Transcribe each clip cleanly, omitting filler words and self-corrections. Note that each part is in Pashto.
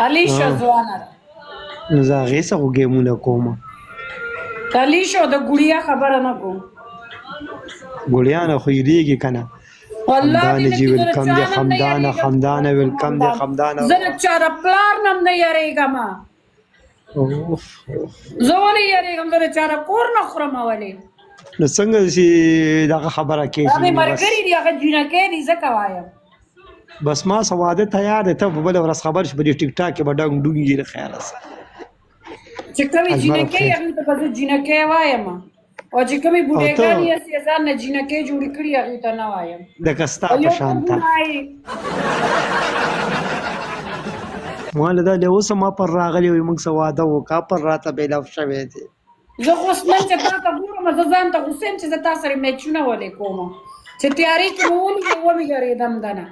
الیشا ځوانه ده نو زه هغې څه خو ګیمونه کوم الیشا د ګوړیا خبره نه کوم ګوړیانه خو یېرېږي که نه خمدانه جي ویلکم دی خمدانه ویلکم دی خمدانه زه د چا د پلار نه هم نه یېرېږم زه ولې یېرېږم زه د چا د کور نه خورم ولې نو څنګه چې دغه خبره هغې کېږي ملګري دي هغه جینکۍ دي ځکه وایم بس ما څه واده تیار دی ته په بله ورځ خبر شي په دې ټیک ټاک کې به ډنګ ډونګ یې د خیاله څه چې کومې جینکۍ هغې ته به زه جینکۍ وایم او چې کومې بوډېګانې هسې ځان نه جینکۍ جوړې کړي هغې ته نه وایم لکه ستا په شان ته ما له دا له اوسه ما پر راغلی وي موږ څه واده وکړه پر راته بېلف شوی دی زه خو اوس نن چې تا ته ګورم زه ځان ته غوسه یم چې زه تا سره میچونه ولې کوم چې تیارې کې مې ولیدې ومې یېرېدم دنه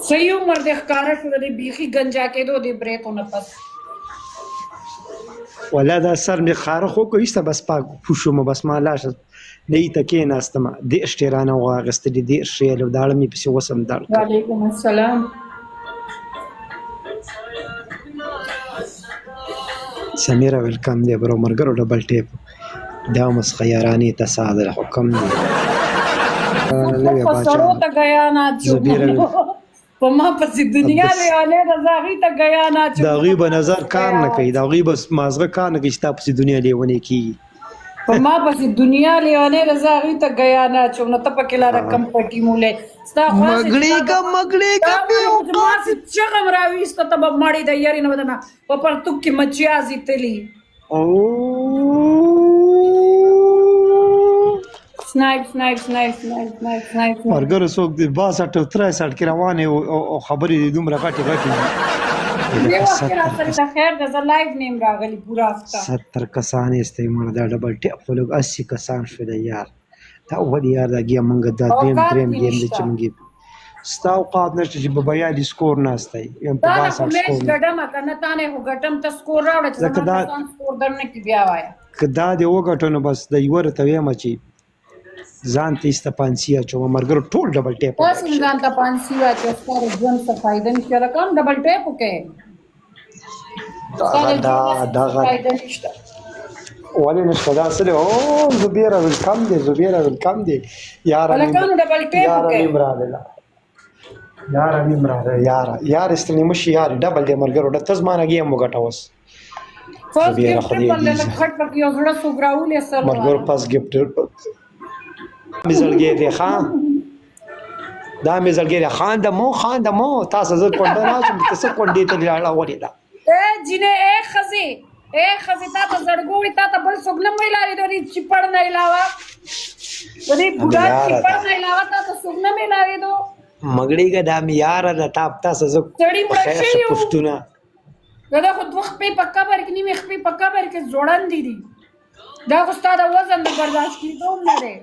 صحیح عمر دې ښکاره شو د دې بیخي ګنجا کېدو دې بریکو نه پس ولا دا سر مې خارخ وکړو ایسته بس پاک پوه شومه بس ما لاشه دې ته کېناستمه دېرش ټېرانه واخېستلې دېرش ریاله داړه مې پسې وسم دړ وعلیکم السلام سمیره ویلکم دی برو ملګرو ډبل ټیپ دا مسخه یارانې ته صادر حکم دی په سرو ته ګیا ناچو په ما پسې دنیا لیوانې ده زه هغې ته ګیا ناچو د هغوی به نظر کار نه کوي د هغوی به مازغه کار نه کوي چې تا پسې دنیا لیونې کېږي په ما پسې دنیا لیوانې ده زه هغې ته ګیا ناچوم نو ته پکې لا رقم پټي مولی ستا مګړېږه ما چې چغم راویسته ته به مړې د یارې نه به دنه په پرتوګ کې مچیازې تلي سنایپ سنایپ سنایپ سنایپ سنایپ سنایپ ملګرو څوک د 62 63 کې روانې او خبرې دي دومره غټې غټې دې وخت کې راسره د خیر ده زه لایف نیم راغلي پوره هفته 70 کسان یې مړه دا ډبل ټیپ خو لږ 80 کسان شوله یار دا ولې یار دا ګیم موږ دا درېیم ګیم دی چې موږ ستا اوقات نشته چې په بیالي سکور ناستی یم په 62 سکور ګډم که نه تا نه خو ګټم ته سکور راوړه چې زما کسان سکور درنه کړي بیا وایه که دا دې وګټو نو بس د یوه راته ویم چې ځان ته ایسته پانسي اچوم ملګرو ټول ډبل ټیپ تاسې ځان ته پانسي واچوه ستا د ژوند څه فایده نشته لکه هم ډبل ټیپ وکړې ستا د ژوند څه فایده نشته ولې نشته دا څه دی او زبیره ویلکم دی زبیره ویلکم دی یاره هلکانو ډبل ټیپ وکړې یاره نیم راغله یاره استنې مشي یارې ډبل دی ملګرو ته زما نه ګیم وګټه اوس فرست ګفټ ټریپل دی لږ خټ پکې یو زړه څوک راولې سر ملګرو فرست ګفټ مې زړګی دی خان دا مې زړګی دی خان د مو تاسو زه کونډه نه شم ته څه کونډې ته لاړه ولې ده جینې ښځې تا ته زړګو وي تا ته بل څوک نه میلاوي د دې چپړ نه علاوه د دې بوډا چپړ نه علاوه تا ته څوک نه میلاوېدو مګړېږه دا مې یاره ده تاسو زه سړي مړه شوي وو پښتونه دا خو دوه خپې په قبر کې نیمې خپې په قبر کې ځوړندې دي دا خو ستا د وزن د برداشت کېدو هم نه دی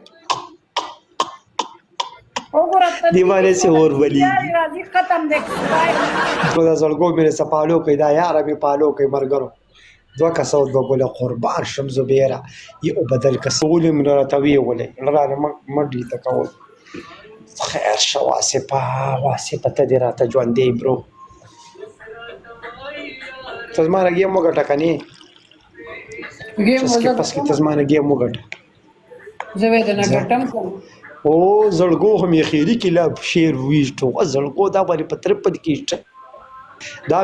دیوانه سے اور ولی راځي ختم دی خو دا زړګو مې سپالو کوي دا یاره مې پالو کوي ملګرو دوه کسه دوه ګله قربان شم زبیره یو بدل کسه ولې مې راته ویولې لرانه منډې ته کول خیر شه واسپه ته دې راته ژوندی برو ته زما نه ګیم وګټه کنې پس کې ته زما نه ګیم وګټه زه به درنه ګټم کوم او زړګو هم یې خیري کې لا شعر ویشتو زړګو دا باندې په ترپد کې دا